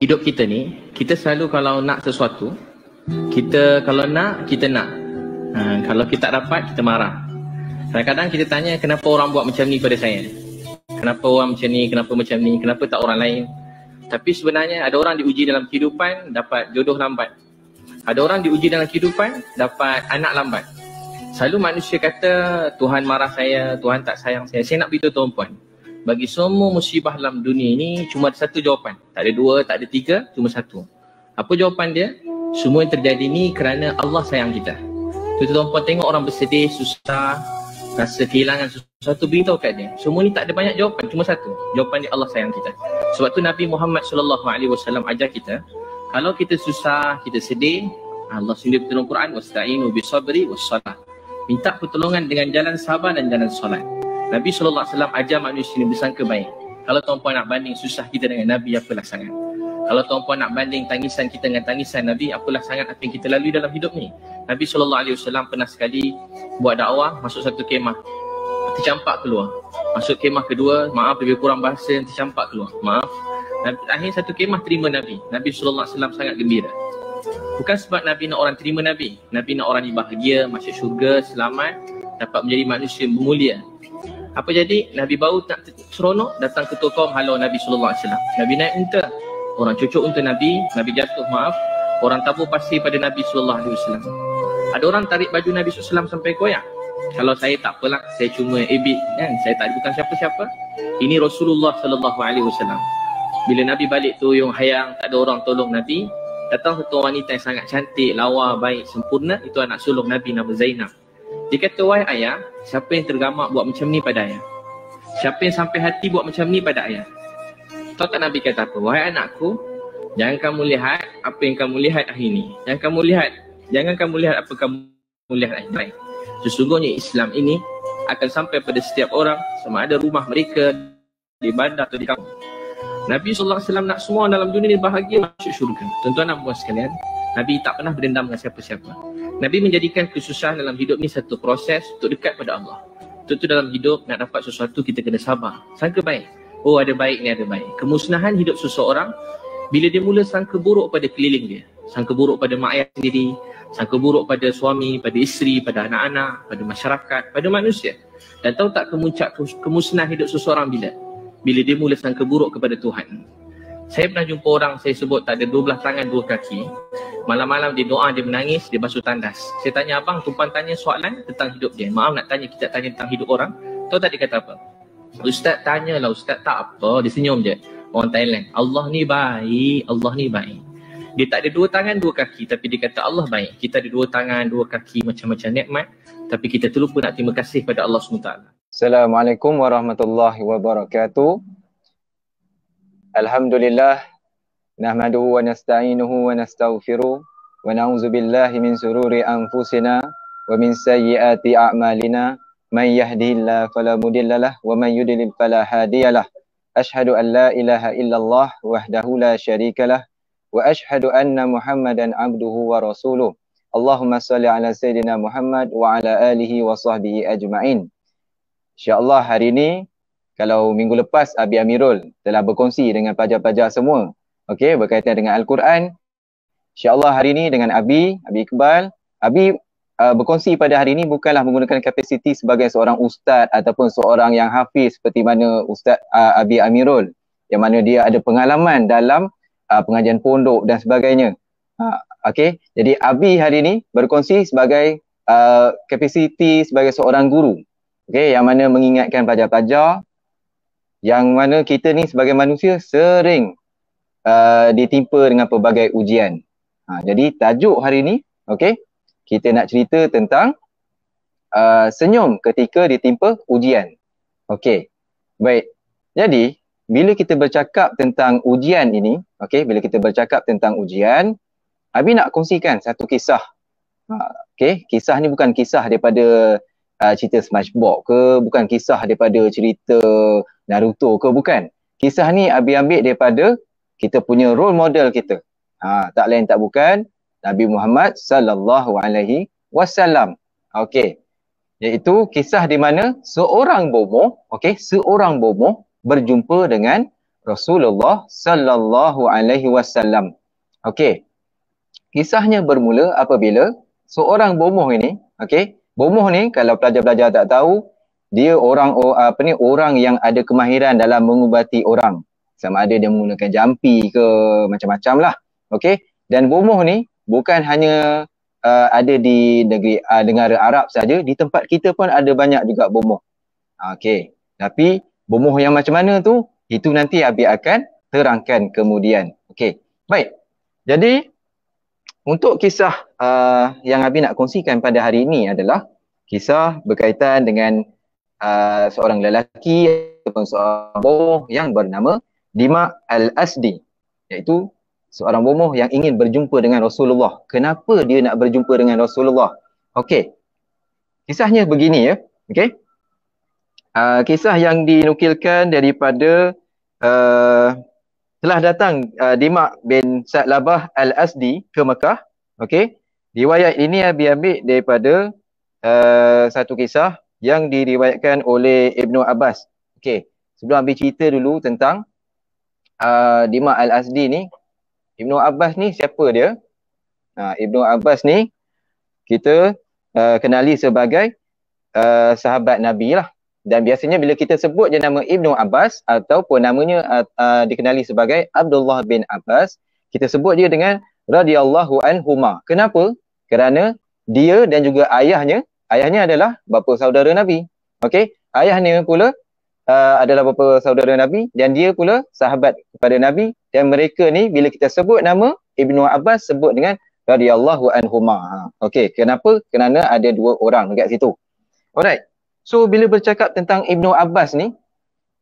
hidup kita ni, kita selalu kalau nak sesuatu, kita kalau nak, kita nak. Kalau kita tak dapat, kita marah. Kadang-kadang kita tanya, kenapa orang buat macam ni pada saya? Kenapa orang macam ni, kenapa macam ni, kenapa tak orang lain? Tapi sebenarnya ada orang diuji dalam kehidupan, dapat jodoh lambat. Ada orang diuji dalam kehidupan, dapat anak lambat. Selalu manusia kata, Tuhan marah saya, Tuhan tak sayang saya. Saya nak beritahu tuan-puan, bagi semua musibah dalam dunia ini, cuma ada satu jawapan. Tak ada dua, tak ada tiga, cuma satu. Apa jawapan dia? Semua yang terjadi ni kerana Allah sayang kita. Tuan-puan tengok orang bersedih, susah, rasa kehilangan sesuatu, beritahu kat dia. Semua ni tak ada banyak jawapan, cuma satu. Jawapan dia, Allah sayang kita. Sebab tu Nabi Muhammad SAW ajar kita, kalau kita susah, kita sedih, Allah sendiri beritahu dalam Quran, wasta'inu bisabri wassalah. Minta pertolongan dengan jalan sabar dan jalan solat. Nabi SAW ajar manusia ini bersangka baik. Kalau tuan-puan nak banding susah kita dengan Nabi, apalah sangat. Kalau tuan-puan nak banding tangisan kita dengan tangisan Nabi, apalah sangat apa yang kita lalui dalam hidup ni. Nabi SAW pernah sekali buat dakwah, masuk satu kemah, tercampak keluar. Masuk kemah kedua, maaf lebih kurang bahasa, tercampak keluar, maaf. Akhir satu kemah terima Nabi. Nabi SAW sangat gembira. Bukan sebab Nabi nak orang terima Nabi. Nabi nak orang bahagia, masuk syurga, selamat, dapat menjadi manusia yang bermulia. Apa jadi? Nabi baru nak seronok, datang ketua kaum halau Nabi SAW. Nabi naik unta, orang cucuk unta Nabi, Nabi jatuh, maaf. Orang tabur pasir pada Nabi SAW. Ada orang tarik baju Nabi SAW sampai koyak. Kalau saya tak apalah, saya cuma ebit kan, saya tak bukan siapa-siapa. Ini Rasulullah SAW. Bila Nabi balik tu yang hayang, tak ada orang tolong Nabi, datang satu wanita yang sangat cantik, lawa, baik, sempurna. Itu anak sulung Nabi, nama Zainab. Dia kata, wahai ayah, siapa yang tergamak buat macam ni pada ayah? Siapa yang sampai hati buat macam ni pada ayah? Tahu tak Nabi kata apa? Wahai anakku, jangan kamu lihat apa yang kamu lihat hari ini. Jangan kamu lihat apa kamu lihat hari ini. Sesungguhnya Islam ini akan sampai pada setiap orang, sama ada rumah mereka, di bandar atau di kampung. Nabi SAW nak semua dalam dunia ini bahagia, masuk syurga. Tuan-tuan dan puan sekalian, Nabi tak pernah berdendam dengan siapa-siapa. Nabi menjadikan kesusahan dalam hidup ni satu proses untuk dekat pada Allah. Tentu dalam hidup nak dapat sesuatu kita kena sabar. Sangka baik. Oh, ada baik ni, ada baik. Kemusnahan hidup seseorang bila dia mula sangka buruk pada keliling dia. Sangka buruk pada mak ayah sendiri, sangka buruk pada suami, pada isteri, pada anak-anak, pada masyarakat, pada manusia. Dan tahu tak kemuncak kemusnahan hidup seseorang bila? Bila dia mula sangka buruk kepada Tuhan. Saya pernah jumpa orang, saya sebut tak ada 12 tangan 2 kaki. Malam-malam dia doa, dia menangis, dia basuh tandas. Saya tanya, abang, tumpuan tanya soalan tentang hidup dia. Maaf nak tanya, kita tanya tentang hidup orang. Tahu tak dia kata apa? Ustaz tanyalah, Ustaz tak apa. Dia senyum je. Orang Thailand. Allah ni baik, Allah ni baik. Dia tak ada 2 tangan 2 kaki, tapi dia kata Allah baik. Kita ada 2 tangan 2 kaki, macam-macam nikmat, tapi kita terlupa nak terima kasih pada Allah SWT. Assalamualaikum warahmatullahi wabarakatuh. Alhamdulillah, nahmaduhu wa nasta'inuhu wa nastaghfiruh wa na'udzu billahi min sururi anfusina wa min sayyiati a'malina. Man yahdihillahu fala mudhillalah wa man yudlil fala hadiyalah. Asyhadu an la ilaha illallah wahdahu la syarikalah wa asyhadu anna Muhammadan abduhu wa rasuluh. Allahumma salli ala sayyidina Muhammad wa ala alihi wa sahbihi ajma'in. InsyaAllah hari ini, kalau minggu lepas Abi Amirul telah berkongsi dengan pelajar-pelajar semua, okey, berkaitan dengan Al-Quran. InsyaAllah hari ini dengan Abi Iqbal, Abi berkongsi pada hari ini bukanlah menggunakan kapasiti sebagai seorang ustaz ataupun seorang yang hafiz seperti mana Ustaz Abi Amirul, yang mana dia ada pengalaman dalam pengajian pondok dan sebagainya. Okey, jadi Abi hari ini berkongsi sebagai kapasiti sebagai seorang guru. Okey, yang mana mengingatkan pelajar-pelajar yang mana kita ni sebagai manusia sering ditimpa dengan pelbagai ujian. Jadi tajuk hari ni, okey, kita nak cerita tentang senyum ketika ditimpa ujian. Okey, baik. Jadi, bila kita bercakap tentang ujian ini, okey, bila kita bercakap tentang ujian, Abi nak kongsikan satu kisah. Okey, kisah ni bukan kisah daripada cerita SpongeBob ke, bukan kisah daripada cerita Naruto ke, bukan. Kisah ni Abi ambil daripada kita punya role model kita. Tak lain tak bukan Nabi Muhammad sallallahu alaihi wasallam. Okey. Iaitu kisah di mana seorang bomoh, okey, seorang bomoh berjumpa dengan Rasulullah sallallahu alaihi wasallam. Okey. Kisahnya bermula apabila seorang bomoh ini, okey, bomoh ni kalau pelajar-pelajar tak tahu, dia orang yang ada kemahiran dalam mengubati orang. Sama ada dia menggunakan jampi ke macam-macam lah. Okey. Dan bomoh ni bukan hanya ada di negara Arab saja, di tempat kita pun ada banyak juga bomoh. Okey. Tapi bomoh yang macam mana tu, itu nanti Abi akan terangkan kemudian. Okey. Baik. Jadi untuk kisah yang Abi nak kongsikan pada hari ini adalah kisah berkaitan dengan seorang lelaki ataupun seorang bomoh yang bernama Dima' Al-Asdi, iaitu seorang bomoh yang ingin berjumpa dengan Rasulullah. Kenapa dia nak berjumpa dengan Rasulullah? Okey. Kisahnya begini ya. Okey. Kisah yang dinukilkan daripada telah datang Dima' bin Sa'labah Al-Asdi ke Mekah. Okey. Riwayat ini Abi ambil daripada satu kisah yang diriwayatkan oleh Ibnu Abbas. Okey. Sebelum Abi cerita dulu tentang Dima' Al-Asdi ni, Ibnu Abbas ni siapa dia? Ibnu Abbas ni kita kenali sebagai sahabat Nabi lah. Dan biasanya bila kita sebut je nama Ibnu Abbas ataupun namanya dikenali sebagai Abdullah bin Abbas, kita sebut dia dengan radhiyallahu anhuma. Kenapa? Kerana dia dan juga ayahnya adalah bapa saudara Nabi. Okey, ayahnya pula adalah bapa saudara Nabi dan dia pula sahabat kepada Nabi, dan mereka ni bila kita sebut nama Ibnu Abbas sebut dengan radhiyallahu anhuma. Okey, kenapa? Kerana ada dua orang dekat situ. Alright. So bila bercakap tentang Ibnu Abbas ni,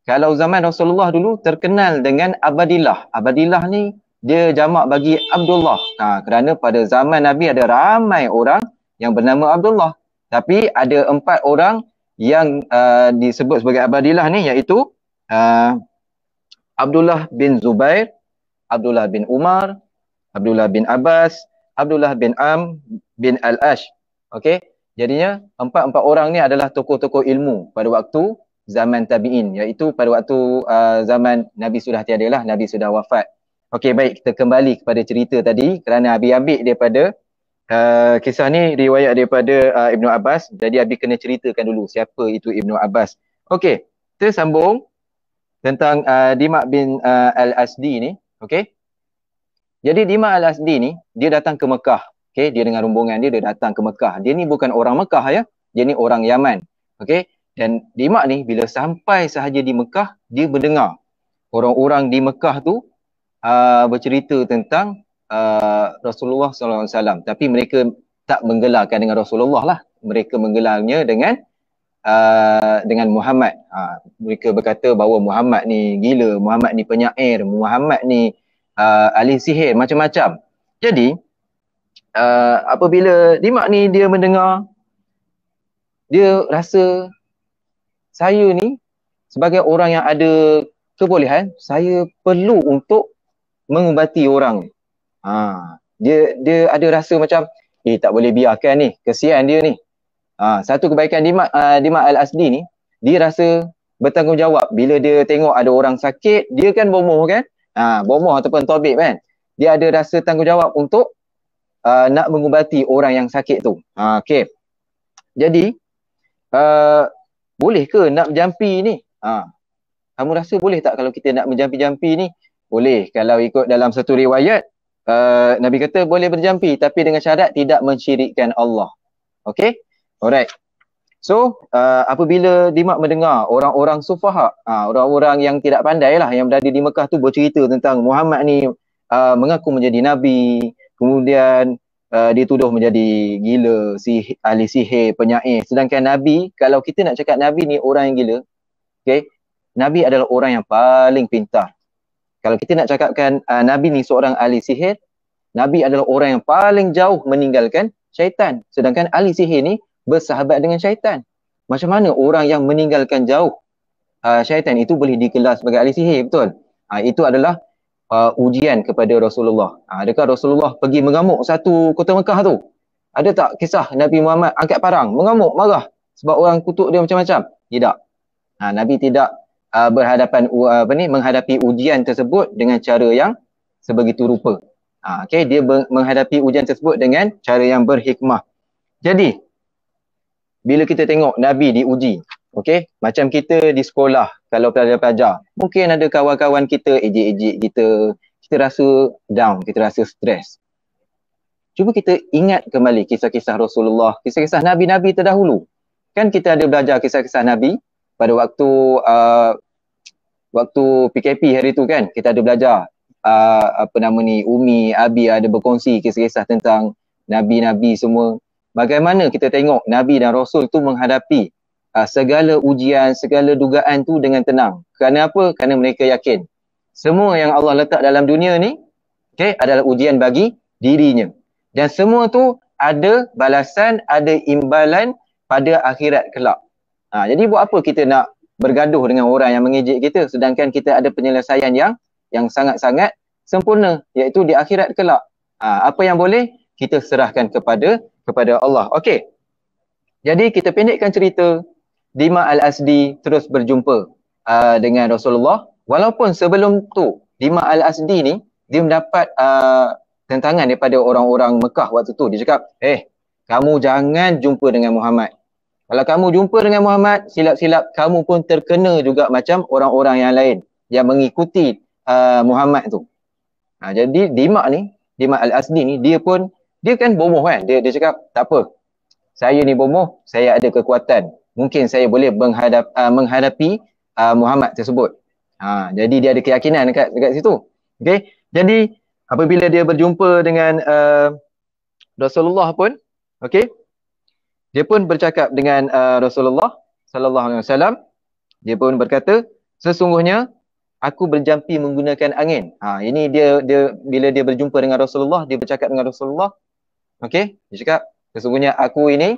kalau zaman Rasulullah dulu terkenal dengan Abadillah. Abadillah ni dia jamak bagi Abdullah. Kerana pada zaman Nabi ada ramai orang yang bernama Abdullah. Tapi ada 4 orang yang disebut sebagai Abadillah ni, iaitu Abdullah bin Zubair, Abdullah bin Umar, Abdullah bin Abbas, Abdullah bin bin Al-Ash. Okey. Jadinya 4 orang ni adalah tokoh-tokoh ilmu pada waktu zaman tabi'in, iaitu pada waktu zaman Nabi sudah tiada lah, Nabi sudah wafat. Okey, baik, kita kembali kepada cerita tadi kerana Abi ambil daripada kisah ni riwayat daripada Ibnu Abbas. Jadi Abi kena ceritakan dulu siapa itu Ibnu Abbas. Okey, kita sambung tentang Dima' bin Al-Asdi ni. Okey. Jadi Dima' Al-Asdi ni dia datang ke Mekah. Okay, dia dengan rombongan dia datang ke Mekah. Dia ni bukan orang Mekah ya. Dia ni orang Yaman. Okay. Dan Dima' ni bila sampai sahaja di Mekah, dia mendengar orang-orang di Mekah tu bercerita tentang Rasulullah SAW. Tapi mereka tak menggelarkan dengan Rasulullah lah. Mereka menggelarnya dengan Muhammad. Mereka berkata bahawa Muhammad ni gila, Muhammad ni penyair, Muhammad ni ahli sihir, macam-macam. Jadi apabila Dima' ni dia mendengar, dia rasa saya ni sebagai orang yang ada kebolehan, saya perlu untuk mengubati orang. Dia ada rasa macam tak boleh biarkan ni, kesian dia ni. Satu kebaikan Dima' Al-Asdi ni, dia rasa bertanggungjawab. Bila dia tengok ada orang sakit, dia kan bomoh kan, bomoh ataupun tabib kan, dia ada rasa tanggungjawab untuk nak mengubati orang yang sakit tu. Okey. Jadi boleh ke nak berjampi ni? Kamu rasa boleh tak kalau kita nak berjampi-jampi ni? Boleh. Kalau ikut dalam satu riwayat, Nabi kata boleh berjampi tapi dengan syarat tidak mensyirikkan Allah. Okey? Alright. So, apabila Dima' mendengar orang-orang sufaha, orang-orang yang tidak pandai lah yang berada di Mekah tu bercerita tentang Muhammad ni mengaku menjadi Nabi, kemudian dituduh menjadi gila, ahli sihir, penyair. Sedangkan Nabi, kalau kita nak cakap Nabi ni orang yang gila, okay, Nabi adalah orang yang paling pintar. Kalau kita nak cakapkan Nabi ni seorang ahli sihir, Nabi adalah orang yang paling jauh meninggalkan syaitan. Sedangkan ahli sihir ni bersahabat dengan syaitan. Macam mana orang yang meninggalkan jauh syaitan itu boleh digelar sebagai ahli sihir, betul? Itu adalah ujian kepada Rasulullah. Adakah Rasulullah pergi mengamuk satu kota Mekah tu? Ada tak kisah Nabi Muhammad angkat parang, mengamuk, marah sebab orang kutuk dia macam-macam? Tidak. Nabi tidak menghadapi ujian tersebut dengan cara yang sebegitu rupa. Okey, dia menghadapi ujian tersebut dengan cara yang berhikmah. Jadi bila kita tengok Nabi diuji, okey, macam kita di sekolah kalau pelajar-pelajar, mungkin ada kawan-kawan kita ejek-ejek kita rasa down, kita rasa stres. Cuba kita ingat kembali kisah-kisah Rasulullah, kisah-kisah Nabi-Nabi terdahulu. Kan kita ada belajar kisah-kisah Nabi pada waktu PKP hari tu kan, kita ada belajar Umi, Abi ada berkongsi kisah-kisah tentang Nabi-Nabi semua. Bagaimana kita tengok Nabi dan Rasul tu menghadapi segala ujian, segala dugaan tu dengan tenang. Kerana apa? Kerana mereka yakin semua yang Allah letak dalam dunia ni, okay, adalah ujian bagi dirinya. Dan semua tu ada balasan, ada imbalan pada akhirat kelak. Jadi buat apa kita nak bergaduh dengan orang yang mengejek kita sedangkan kita ada penyelesaian yang sangat-sangat sempurna, iaitu di akhirat kelak. Apa yang boleh kita serahkan kepada Allah. Okey. Jadi kita pendekkan cerita, Dima Al-Asdi terus berjumpa dengan Rasulullah. Walaupun sebelum tu Dima Al-Asdi ni dia mendapat tentangan daripada orang-orang Mekah waktu tu. Dia cakap, kamu jangan jumpa dengan Muhammad. Kalau kamu jumpa dengan Muhammad, silap-silap kamu pun terkena juga macam orang-orang yang lain yang mengikuti Muhammad tu. Jadi Dima Al-Asdi ni, dia kan bomoh kan. Dia cakap, tak apa, saya ni bomoh, saya ada kekuatan. Mungkin saya boleh menghadapi Muhammad tersebut. Jadi dia ada keyakinan dekat situ. Okay? Jadi apabila dia berjumpa dengan Rasulullah pun, okay, dia pun bercakap dengan Rasulullah sallallahu alaihi wasallam. Dia pun berkata, sesungguhnya aku berjampi menggunakan angin. Ini dia bila dia berjumpa dengan Rasulullah, dia bercakap dengan Rasulullah. Okey, dia cakap, sesungguhnya aku ini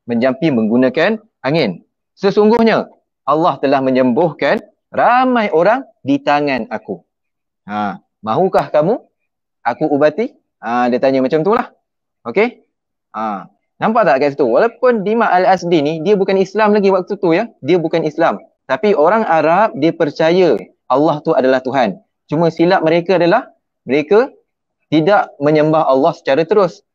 menjampi menggunakan angin. Sesungguhnya Allah telah menyembuhkan ramai orang di tangan aku. Mahukah kamu aku ubati? Dia tanya macam tu lah. Okey? Nampak tak kat situ? Walaupun Dima Al-Asdi ni, dia bukan Islam lagi waktu tu ya. Dia bukan Islam. Tapi orang Arab, dia percaya Allah tu adalah Tuhan. Cuma silap mereka adalah, mereka tidak menyembah Allah secara terus.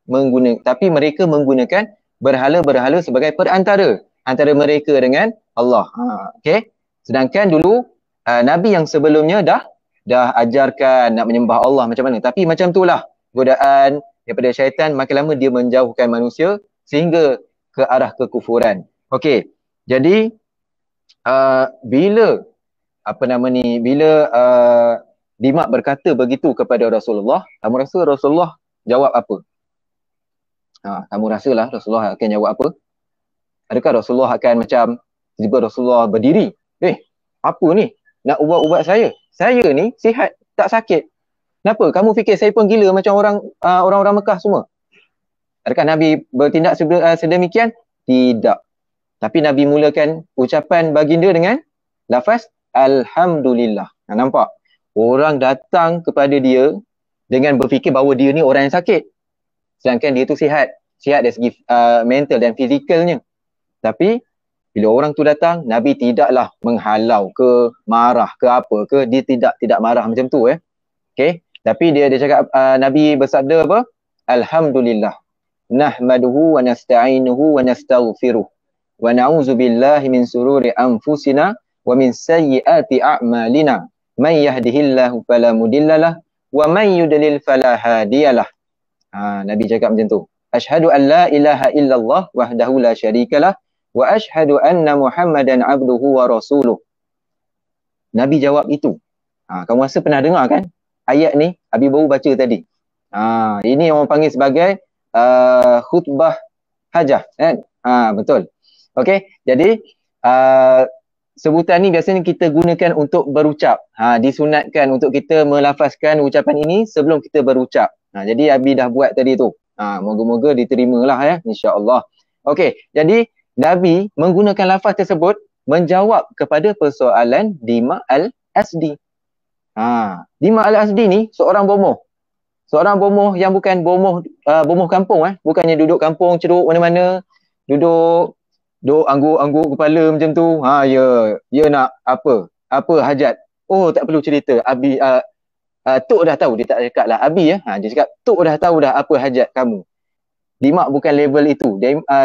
Tapi mereka menggunakan berhala-berhala sebagai perantara antara mereka dengan Allah. Okey? Sedangkan dulu, Nabi yang sebelumnya dah ajarkan nak menyembah Allah macam mana. Tapi macam itulah godaan daripada syaitan, makin lama dia menjauhkan manusia sehingga ke arah kekufuran. Okey. Jadi bila Dima berkata begitu kepada Rasulullah, kamu rasa Rasulullah jawab apa? Kamu rasalah Rasulullah akan jawab apa? Adakah Rasulullah akan macam tiba Rasulullah berdiri? Apa ni? Nak ubat-ubat saya? Saya ni sihat, tak sakit. Kenapa? Kamu fikir saya pun gila macam orang-orang Mekah semua? Adakah Nabi bertindak sedemikian? Tidak. Tapi Nabi mulakan ucapan baginda dengan lafaz Alhamdulillah. Nampak? Orang datang kepada dia dengan berfikir bahawa dia ni orang yang sakit. Sedangkan dia tu sihat. Sihat dari segi mental dan fizikalnya. Tapi bila orang tu datang, Nabi tidaklah menghalau ke, marah ke apa ke. Dia tidak marah macam tu. Okay? Tapi dia cakap, Nabi bersabda apa? Alhamdulillah. Nahmaduhu wa nasta'inuhu wa nastaghfiruh. Wa na'udzu billahi min sururi anfusina wa min sayyiati a'malina. Man yahdihillahu fala mudhillalah wa man yudlil fala hadiyalah. Nabi cakap macam tu. Asyhadu an la ilaha illallah wahdahu la syarikalah wa asyhadu anna Muhammadan abduhu wa rasuluh. Nabi jawab itu. Kamu rasa pernah dengar kan? Ayat ni Abi baru baca tadi. Ini orang panggil sebagai khutbah hajah kan? Betul. Okey, jadi sebutan ni biasanya kita gunakan untuk berucap. Disunatkan untuk kita melafazkan ucapan ini sebelum kita berucap. Jadi Abi dah buat tadi tu. Moga-moga diterimalah ya, insya-Allah. Okey, jadi Nabi menggunakan lafaz tersebut menjawab kepada persoalan Dima Al-Asdi. Dima Al-Asdi ni seorang bomoh. Seorang bomoh yang bukan bomoh kampung. Bukannya duduk kampung ceruk mana-mana, duduk angguk-angguk kepala macam tu. Ya nak apa? apa hajat? Oh, tak perlu cerita. Abi, Tok dah tahu. Dia tak cakap lah Abi ya. Dia cakap, Tok dah tahu dah apa hajat kamu. Dimak bukan level itu.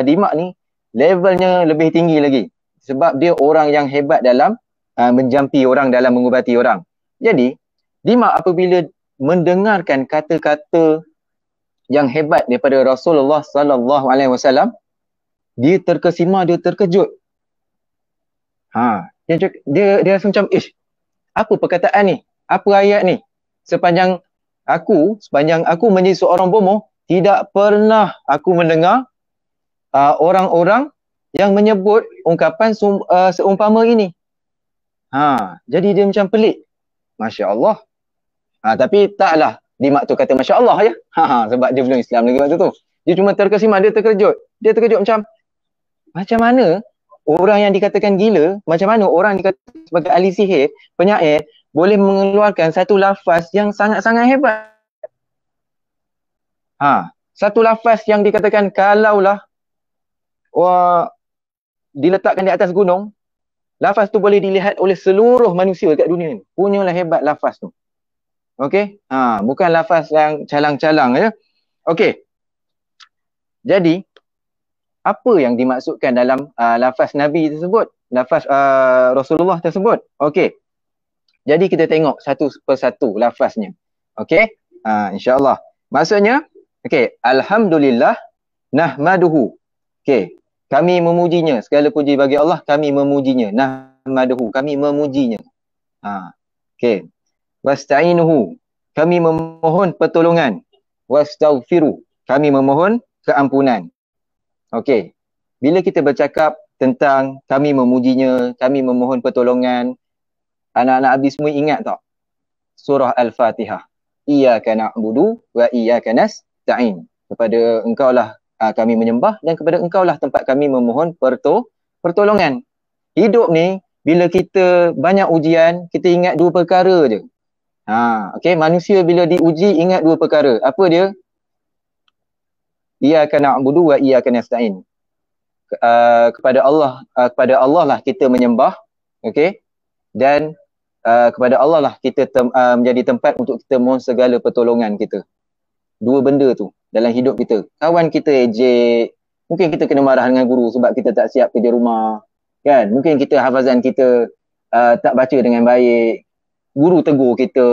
Dimak ni levelnya lebih tinggi lagi. Sebab dia orang yang hebat dalam menjampi orang, dalam mengubati orang. Jadi, Dimak apabila mendengarkan kata-kata yang hebat daripada Rasulullah sallallahu alaihi wasallam, dia terkesima, dia terkejut. Dia rasa macam, apa perkataan ni? Apa ayat ni? Sepanjang aku menjadi seorang bomoh, tidak pernah aku mendengar orang-orang yang menyebut ungkapan seumpama ini. Jadi dia macam pelik. Masya Allah. Tapi taklah Dimak tu kata Masya Allah ya. Sebab dia belum Islam lagi waktu tu. Dia cuma terkesima, dia terkejut. Dia terkejut macam mana orang yang dikatakan gila, macam mana orang dikatakan sebagai ahli sihir, penyair, boleh mengeluarkan satu lafaz yang sangat-sangat hebat. Satu lafaz yang dikatakan kalaulah diletakkan di atas gunung, lafaz tu boleh dilihat oleh seluruh manusia dekat dunia ni. Punyalah hebat lafaz tu. Okey? Bukan lafaz yang calang-calang ya. Okey. Jadi, apa yang dimaksudkan dalam lafaz Nabi tersebut? Lafaz Rasulullah tersebut? Okey. Jadi kita tengok satu persatu lafaznya. Okey? InsyaAllah. Maksudnya, okey, alhamdulillah nahmaduhu. Okey. Kami memujinya. Segala puji bagi Allah, kami memujinya. Nahmaduhu, kami memujinya. Okey. Wasta'inuhu, kami memohon pertolongan. Wastaghfiru, kami memohon keampunan. Okey. Bila kita bercakap tentang kami memujinya, kami memohon pertolongan, anak-anak Abi semua ingat tak? Surah Al-Fatihah. Iyyaka na'budu wa iyyaka nasta'in. Kepada engkaulah kami menyembah dan kepada engkaulah tempat kami memohon pertolongan. Hidup ni, bila kita banyak ujian, kita ingat dua perkara je. Okey, manusia bila diuji ingat dua perkara. Apa dia? Iyyaka na'budu wa iyyaka nasta'in. Kepada Allah lah kita menyembah, okey? Dan kepada Allah lah kita menjadi tempat untuk kita mohon segala pertolongan kita. Dua benda tu dalam hidup kita. Kawan kita ejek, mungkin kita kena marah dengan guru sebab kita tak siap kerja rumah, kan? Mungkin kita hafazan kita tak baca dengan baik. Guru tegur kita,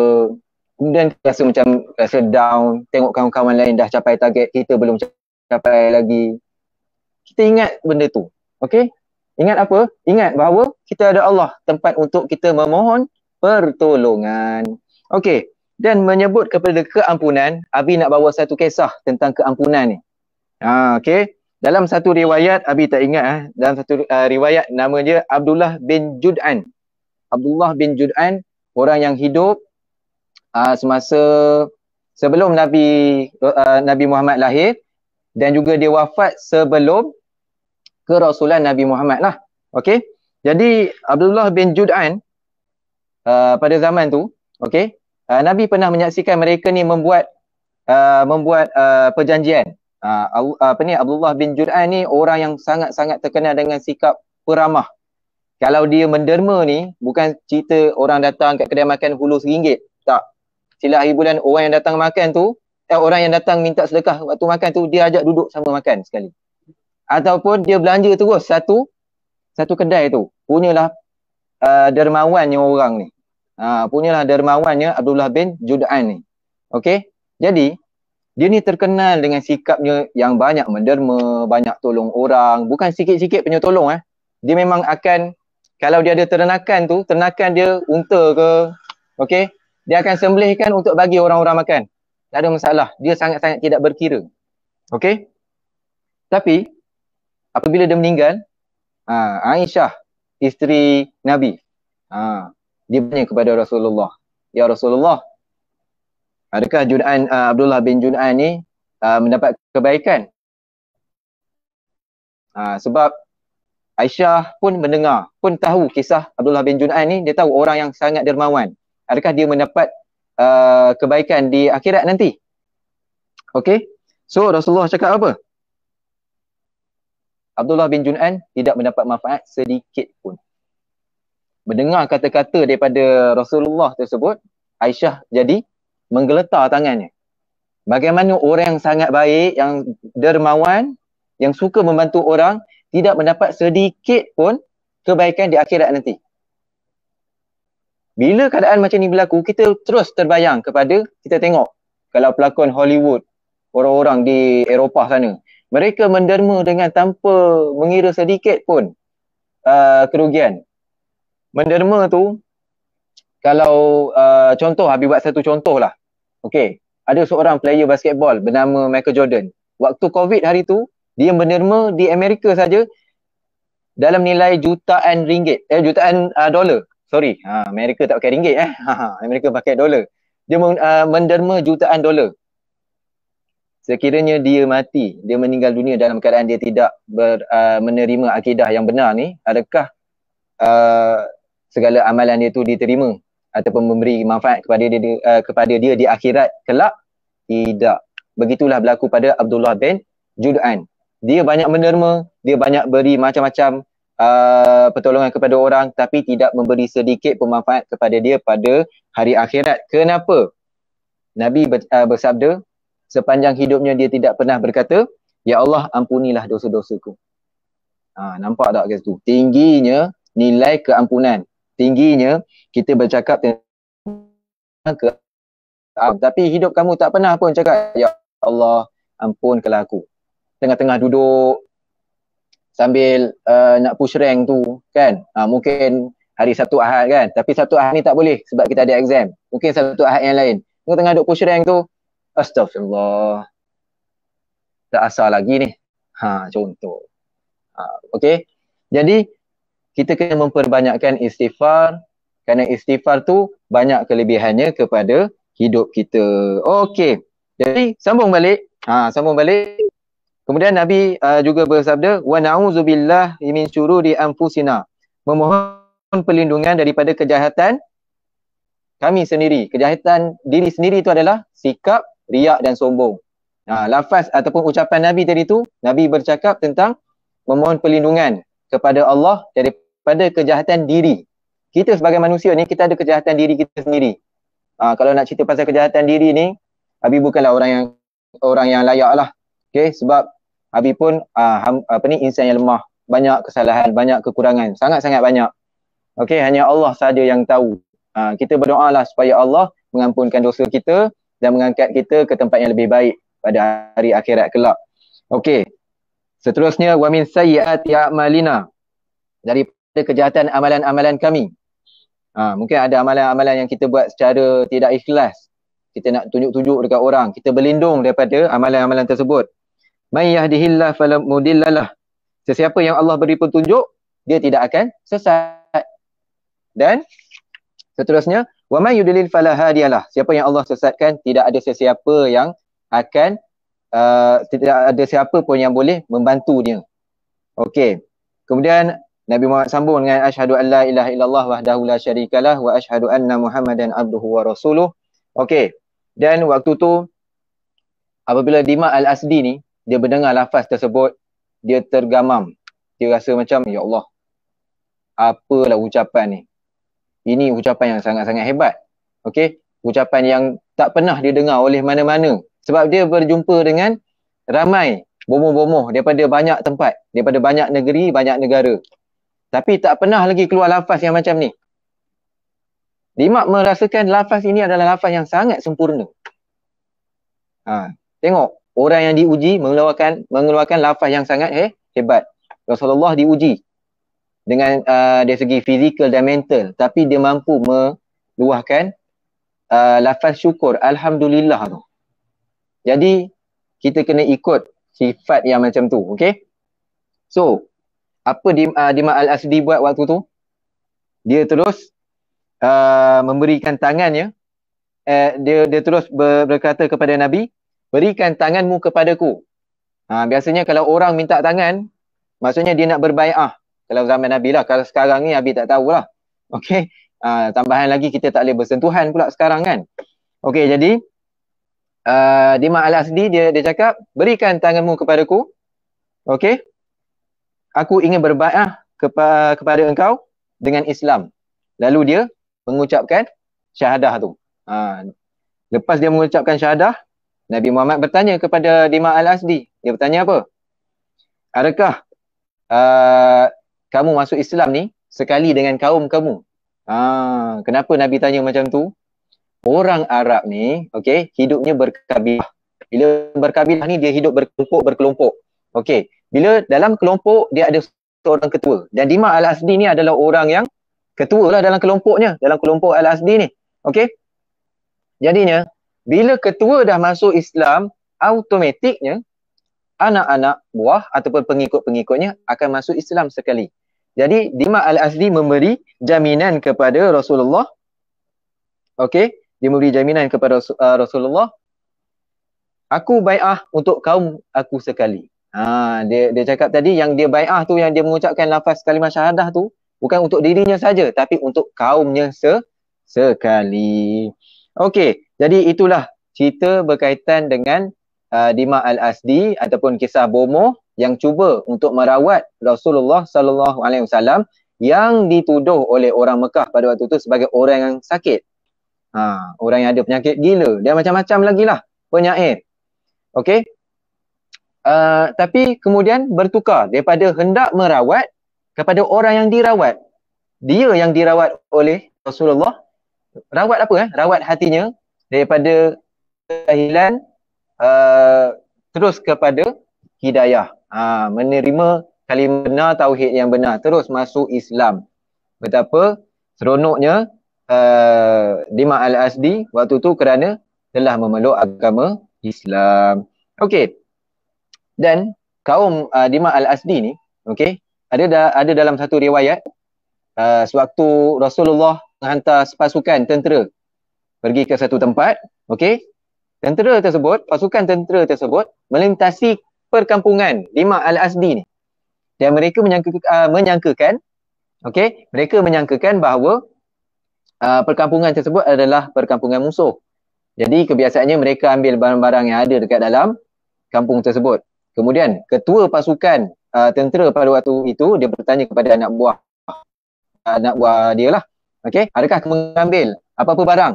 kemudian rasa macam rasa down, tengok kawan-kawan lain dah capai target, kita belum capai lagi. Kita ingat benda tu. Okey? Ingat apa? Ingat bahawa kita ada Allah, tempat untuk kita memohon pertolongan. Okey. Dan menyebut kepada keampunan, Abi nak bawa satu kisah tentang keampunan ni. Okey. Dalam satu riwayat, Abi tak ingat dalam satu riwayat nama dia Abdullah bin Jud'an. Abdullah bin Jud'an, orang yang hidup semasa sebelum Nabi Muhammad lahir, dan juga dia wafat sebelum kerasulan Nabi Muhammad lah. Okey. Jadi Abdullah bin Jud'an pada zaman tu, okey, Nabi pernah menyaksikan mereka ni membuat perjanjian. Abdullah bin Jud'an ni orang yang sangat-sangat terkenal dengan sikap peramah. Kalau dia menderma ni, bukan cerita orang datang kat kedai makan hulu RM1. Tak. Sila hari bulan orang yang datang makan tu, orang yang datang minta sedekah waktu makan tu, dia ajak duduk sama makan sekali. Ataupun dia belanja terus satu kedai tu. Punyalah dermawannya orang ni. Punyalah dermawannya Abdullah bin Jud'an ni. Okey? Jadi, dia ni terkenal dengan sikapnya yang banyak menderma, banyak tolong orang. Bukan sikit-sikit punya tolong. Dia memang akan, kalau dia ada ternakan tu, ternakan dia unta ke, okey, dia akan sembelihkan untuk bagi orang-orang makan. Tak ada masalah. Dia sangat-sangat tidak berkira. Okey? Tapi, apabila dia meninggal, Aisyah, isteri Nabi, dia bertanya kepada Rasulullah, ya Rasulullah, adakah Abdullah bin Jud'an ni mendapat kebaikan? Sebab Aisyah pun mendengar, pun tahu kisah Abdullah bin Jud'an ni, dia tahu orang yang sangat dermawan. Adakah dia mendapat kebaikan di akhirat nanti? Okey? So Rasulullah cakap apa? Abdullah bin Jud'an tidak mendapat manfaat sedikit pun. mendengar kata-kata daripada Rasulullah tersebut, Aisyah jadi menggeletar tangannya. Bagaimana orang yang sangat baik, yang dermawan, yang suka membantu orang, tidak mendapat sedikit pun kebaikan di akhirat nanti. Bila keadaan macam ni berlaku, kita terus terbayang kepada, kita tengok kalau pelakon Hollywood, orang-orang di Eropah sana, mereka menderma dengan tanpa mengira sedikit pun kerugian. Menderma tu, kalau contoh, Habib buat satu contoh lah. Okay, ada seorang player basketball bernama Michael Jordan. Waktu COVID hari tu, dia menderma di Amerika saja dalam nilai jutaan ringgit, jutaan dolar. Sorry, Amerika tak pakai ringgit Amerika pakai dolar. Dia menderma jutaan dolar. Sekiranya dia mati, dia meninggal dunia dalam keadaan dia tidak menerima akidah yang benar ni, adakah segala amalan dia tu diterima ataupun memberi manfaat kepada dia di akhirat kelak? Tidak. Begitulah berlaku pada Abdullah bin Jud'an. Dia banyak menderma, dia banyak beri macam-macam pertolongan kepada orang, tapi tidak memberi sedikit pemanfaat kepada dia pada hari akhirat. Kenapa? Nabi bersabda, sepanjang hidupnya dia tidak pernah berkata, ya Allah ampunilah dosa-dosaku. Nampak tak guys tu? Tingginya nilai keampunan. Tingginya kita bercakap tentang tapi hidup kamu tak pernah pun cakap, ya Allah ampunkanlah aku. Tengah-tengah duduk sambil nak push rank tu kan, mungkin hari Sabtu Ahad kan, tapi Sabtu Ahad ni tak boleh sebab kita ada exam. Mungkin Sabtu Ahad yang lain, tengah-tengah duduk push rank tu, astagfirullah, tak asal lagi ni. Contoh. Okay, jadi kita kena memperbanyakkan istighfar, kerana istighfar tu banyak kelebihannya kepada hidup kita. Okey, jadi sambung balik. Kemudian Nabi juga bersabda, wa na'udzubillahi min syururi anfusina, memohon perlindungan daripada kejahatan kami sendiri. Kejahatan diri sendiri itu adalah sikap riak dan sombong. Lafaz ataupun ucapan Nabi tadi tu, Nabi bercakap tentang memohon perlindungan kepada Allah daripada kejahatan diri. Kita sebagai manusia ni, kita ada kejahatan diri kita sendiri. Kalau nak cerita pasal kejahatan diri ni, Habib bukanlah orang yang layak lah. Okay, sebab Habib pun insan yang lemah, banyak kesalahan, banyak kekurangan, sangat-sangat banyak. Okay, hanya Allah sahaja yang tahu. Kita berdoalah supaya Allah mengampunkan dosa kita dan mengangkat kita ke tempat yang lebih baik pada hari akhirat kelak. Okay, seterusnya, wa min sayyiati a'malina, daripada kejahatan amalan-amalan kami. Mungkin ada amalan-amalan yang kita buat secara tidak ikhlas. Kita nak tunjuk-tunjuk dekat orang. Kita berlindung daripada amalan-amalan tersebut. May yahdihillah fala mudillalah. Sesiapa yang Allah beri petunjuk, dia tidak akan sesat. Dan seterusnya, wa may yudlil fala hadiyalah. Siapa yang Allah sesatkan, tidak ada sesiapa yang akan tidak ada siapa pun yang boleh membantu dia. Okey. Kemudian Nabi Muhammad sambung dengan asyhadu an la ilaha illallah wahdahu la syarikalah wa asyhadu anna Muhammadan abduhu wa rasuluh. Okey. Dan waktu tu apabila Dima Al-Asdi ni dia mendengar lafaz tersebut, dia tergamam. Dia rasa macam, ya Allah, apalah ucapan ni. Ini ucapan yang sangat-sangat hebat. Okey, ucapan yang tak pernah dia dengar oleh mana-mana. Sebab dia berjumpa dengan ramai bomoh-bomoh daripada banyak tempat, daripada banyak negeri, banyak negara. Tapi tak pernah lagi keluar lafaz yang macam ni. Dima merasakan lafaz ini adalah lafaz yang sangat sempurna. Tengok, orang yang diuji mengeluarkan lafaz yang sangat hebat. Rasulullah diuji dengan dari segi fizikal dan mental, tapi dia mampu meluahkan lafaz syukur, alhamdulillah tu. Jadi kita kena ikut sifat yang macam tu, okey? So, apa Dima Al-Asdi buat waktu tu? Dia terus memberikan tangannya, dia terus berkata kepada Nabi, berikan tanganmu kepadaku. Biasanya kalau orang minta tangan, maksudnya dia nak berbai'ah. Kalau zaman Nabi lah, kalau sekarang ni Nabi tak tahulah. Okey, tambahan lagi kita tak boleh bersentuhan pula sekarang kan. Okey, jadi Dima Al-Asdi dia cakap, berikan tanganmu kepadaku. Okey, aku ingin berbai'ah kepada engkau dengan Islam. lalu dia mengucapkan syahadah tu. Lepas dia mengucapkan syahadah, Nabi Muhammad bertanya kepada Dima Al-Asdi. Dia bertanya apa? Adakah kamu masuk Islam ni sekali dengan kaum kamu? Kenapa Nabi tanya macam tu? Orang Arab ni, okey, hidupnya berkabilah. Bila berkabilah ni, dia hidup berkelompok. Okey, bila dalam kelompok, dia ada seorang ketua. Dan Dima Al-Asdi ni adalah orang yang ketua lah dalam kelompoknya, dalam kelompok Al-Asdi ni. Okey, jadinya, bila ketua dah masuk Islam, automatiknya, anak-anak buah ataupun pengikut-pengikutnya akan masuk Islam sekali. Jadi Dima Al-Asdi memberi jaminan kepada Rasulullah. Okey, dia memberi jaminan kepada Rasulullah. Aku bai'ah untuk kaum aku sekali. Dia cakap tadi yang dia bai'ah tu, yang dia mengucapkan lafaz kalimah syahadah tu bukan untuk dirinya saja tapi untuk kaumnya sekali. Okey, jadi itulah cerita berkaitan dengan Dima Al-Asdi ataupun kisah bomoh yang cuba untuk merawat Rasulullah sallallahu alaihi wasallam yang dituduh oleh orang Mekah pada waktu itu sebagai orang yang sakit. Orang yang ada penyakit gila dan macam-macam lagi lah penyakit. Okey. Tapi kemudian bertukar daripada hendak merawat kepada orang yang dirawat. Dia yang dirawat oleh Rasulullah. Rawat apa? Rawat hatinya daripada kejahilan terus kepada hidayah. Menerima kalimah benar, tauhid yang benar, terus masuk Islam. Betapa seronoknya Dima Al-Asdi waktu tu kerana telah memeluk agama Islam. Okey. Dan kaum Dima Al-Asdi ni, okey, ada dalam satu riwayat sewaktu Rasulullah menghantar pasukan tentera pergi ke satu tempat, okey. Pasukan tentera tersebut melintasi perkampungan Dima Al-Asdi ni. Dan mereka menyangkakan, okey, mereka menyangkakan bahawa perkampungan tersebut adalah perkampungan musuh. Jadi kebiasaannya mereka ambil barang-barang yang ada dekat dalam kampung tersebut. Kemudian ketua pasukan tentera pada waktu itu dia bertanya kepada anak buah dia lah. Okey, adakah kamu mengambil apa-apa barang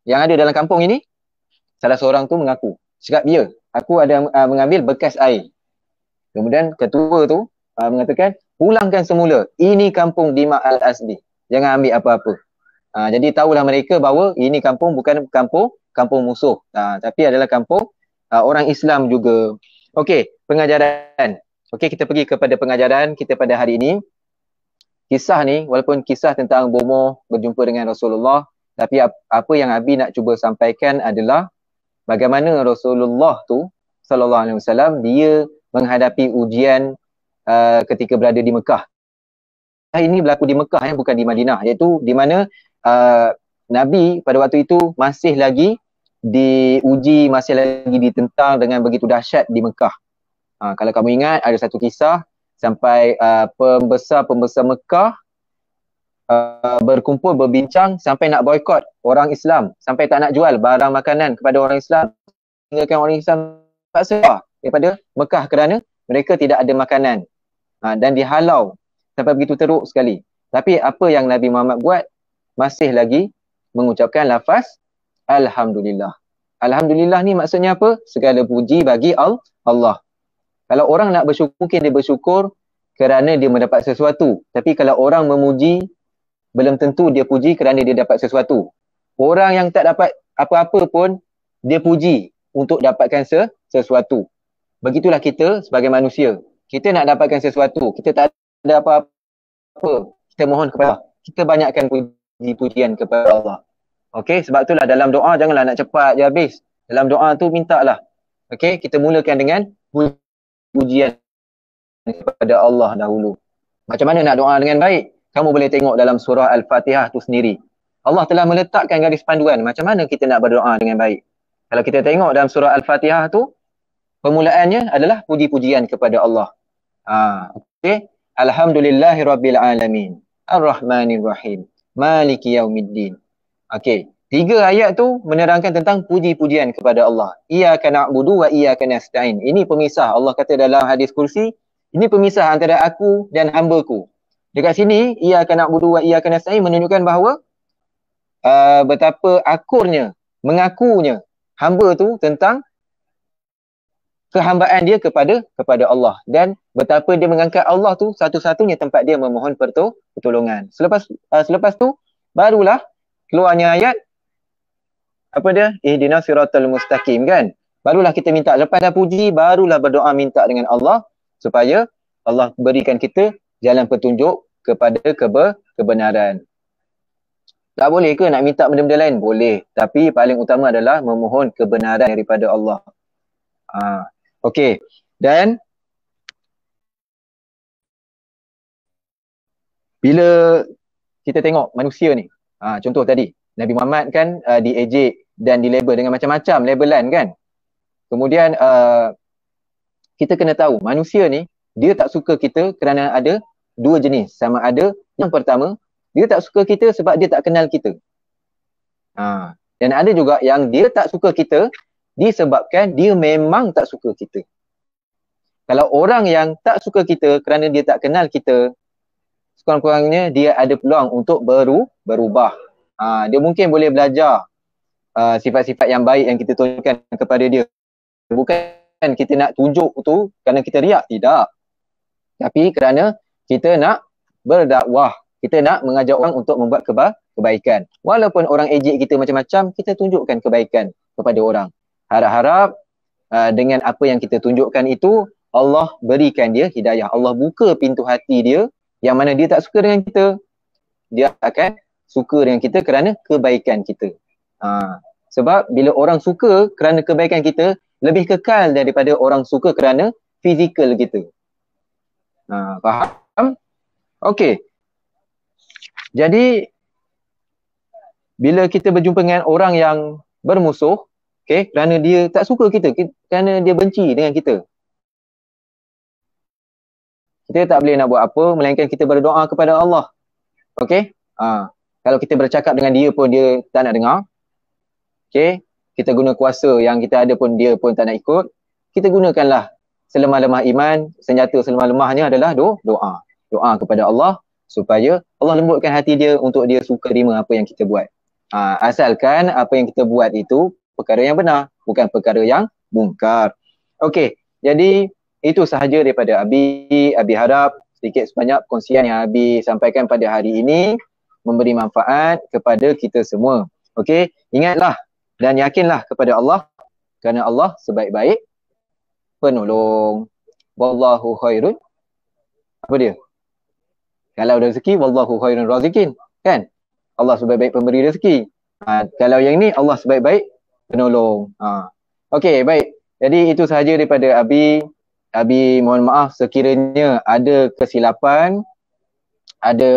yang ada dalam kampung ini? Salah seorang tu mengaku. Cakap, ya, aku ada mengambil bekas air. Kemudian ketua tu mengatakan, pulangkan semula. Ini kampung Dima Al-Asdi. Jangan ambil apa-apa. Jadi tahulah mereka bahawa ini kampung bukan kampung musuh. Tapi adalah kampung orang Islam juga. Okey, pengajaran. Okey, kita pergi kepada pengajaran kita pada hari ini. Kisah ni, walaupun kisah tentang bomoh berjumpa dengan Rasulullah, tapi apa yang Abi nak cuba sampaikan adalah bagaimana Rasulullah tu sallallahu alaihi wasallam dia menghadapi ujian ketika berada di Mekah. Ini berlaku di Mekah, bukan di Madinah, iaitu di mana Nabi pada waktu itu masih lagi diuji, masih lagi ditentang dengan begitu dahsyat di Mekah. Kalau kamu ingat ada satu kisah sampai pembesar-pembesar Mekah berkumpul berbincang sampai nak boikot orang Islam, sampai tak nak jual barang makanan kepada orang Islam, tinggalkan orang Islam paksa daripada Mekah kerana mereka tidak ada makanan dan dihalau sampai begitu teruk sekali. Tapi apa yang Nabi Muhammad buat? Masih lagi mengucapkan lafaz Alhamdulillah. Alhamdulillah ni maksudnya apa? Segala puji bagi Allah. Kalau orang nak bersyukur, mungkin dia bersyukur kerana dia mendapat sesuatu. Tapi kalau orang memuji, belum tentu dia puji kerana dia dapat sesuatu. Orang yang tak dapat apa-apa pun, dia puji untuk dapatkan sesuatu. Begitulah kita sebagai manusia. Kita nak dapatkan sesuatu, kita tak ada apa-apa, kita mohon kepada Allah. Kita banyakkan puji-pujian kepada Allah. Okey, sebab itulah dalam doa janganlah nak cepat je habis. Dalam doa tu mintalah. Okey, kita mulakan dengan pujian kepada Allah dahulu. Macam mana nak doa dengan baik? Kamu boleh tengok dalam surah Al-Fatihah tu sendiri. Allah telah meletakkan garis panduan macam mana kita nak berdoa dengan baik. Kalau kita tengok dalam surah Al-Fatihah tu, permulaannya adalah puji-pujian kepada Allah. Okey. Alhamdulillahirabbil alamin. Ar-Rahmanir-Rahim. Maliki yaumiddin. Okey. 3 ayat tu menerangkan tentang puji-pujian kepada Allah. Iyyaka na'budu wa iyyaka nasta'in. Ini pemisah. Allah kata dalam hadis kursi, ini pemisah antara aku dan hamba-Ku. Dekat sini, iyyaka na'budu wa iyyaka nasta'in menunjukkan bahawa betapa akurnya, mengakunya hamba tu tentang kehambaan dia kepada Allah, dan betapa dia mengangkat Allah tu satu-satunya tempat dia memohon pertolongan. Selepas tu barulah keluarnya ayat apa dia? Ihdinas siratal mustaqim, kan? Barulah kita minta, lepas dah puji barulah berdoa minta dengan Allah supaya Allah berikan kita jalan petunjuk kepada kebenaran. Tak boleh ke nak minta benda-benda lain? Boleh, tapi paling utama adalah memohon kebenaran daripada Allah. Okey, dan bila kita tengok manusia ni, contoh tadi Nabi Muhammad kan diejek dan dilabel dengan macam-macam labelan, kan. Kemudian kita kena tahu manusia ni dia tak suka kita kerana ada dua jenis. Sama ada yang pertama, dia tak suka kita sebab dia tak kenal kita. Dan ada juga yang dia tak suka kita disebabkan dia memang tak suka kita. Kalau orang yang tak suka kita kerana dia tak kenal kita, sekurang-kurangnya dia ada peluang untuk berubah. Dia mungkin boleh belajar sifat-sifat yang baik yang kita tunjukkan kepada dia. Bukan kita nak tunjuk tu kerana kita riak, tidak. Tapi kerana kita nak berdakwah, kita nak mengajak orang untuk membuat kebaikan. Walaupun orang ejek kita macam-macam, kita tunjukkan kebaikan kepada orang. Harap-harap dengan apa yang kita tunjukkan itu, Allah berikan dia hidayah. Allah buka pintu hati dia, yang mana dia tak suka dengan kita, dia akan suka dengan kita kerana kebaikan kita. Sebab bila orang suka kerana kebaikan kita, lebih kekal daripada orang suka kerana fizikal kita. Faham? Okey. Jadi bila kita berjumpa dengan orang yang bermusuh, okey, kerana dia tak suka kita, kerana dia benci dengan kita, kita tak boleh nak buat apa melainkan kita berdoa kepada Allah. Okey? Kalau kita bercakap dengan dia pun dia tak nak dengar, okey, kita guna kuasa yang kita ada pun dia pun tak nak ikut, kita gunakanlah selemah-lemah iman, senjata selemah-lemahnya adalah doa. Doa kepada Allah supaya Allah lembutkan hati dia untuk dia suka terima apa yang kita buat. Asalkan apa yang kita buat itu perkara yang benar, bukan perkara yang mungkar. Okey, jadi itu sahaja daripada Abi. Abi harap sedikit sebanyak perkongsian yang Abi sampaikan pada hari ini memberi manfaat kepada kita semua. Okey, ingatlah dan yakinlah kepada Allah kerana Allah sebaik-baik penolong. Wallahu khairun. Apa dia? Kalau rezeki, wallahu khairun razikin, kan? Allah sebaik-baik pemberi rezeki. Kalau yang ni, Allah sebaik-baik penolong. Okey, baik. Jadi itu sahaja daripada Abi. Abi mohon maaf sekiranya ada kesilapan, ada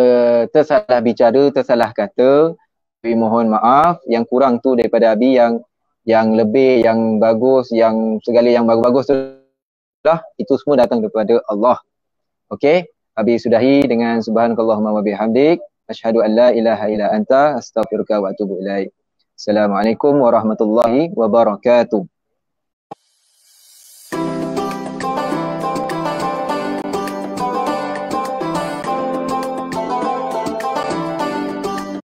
tersalah bicara, tersalah kata. Abi mohon maaf. Yang kurang tu daripada Abi, yang lebih, yang bagus, yang segala yang bagus-bagus tu lah, itu semua datang daripada Allah. Okey, Abi sudahi dengan subhanakallahumma wa bihamdik, asyhadu an la ilaha illa anta, astaghfiruka wa atubu ilaik. Assalamualaikum warahmatullahi wabarakatuh.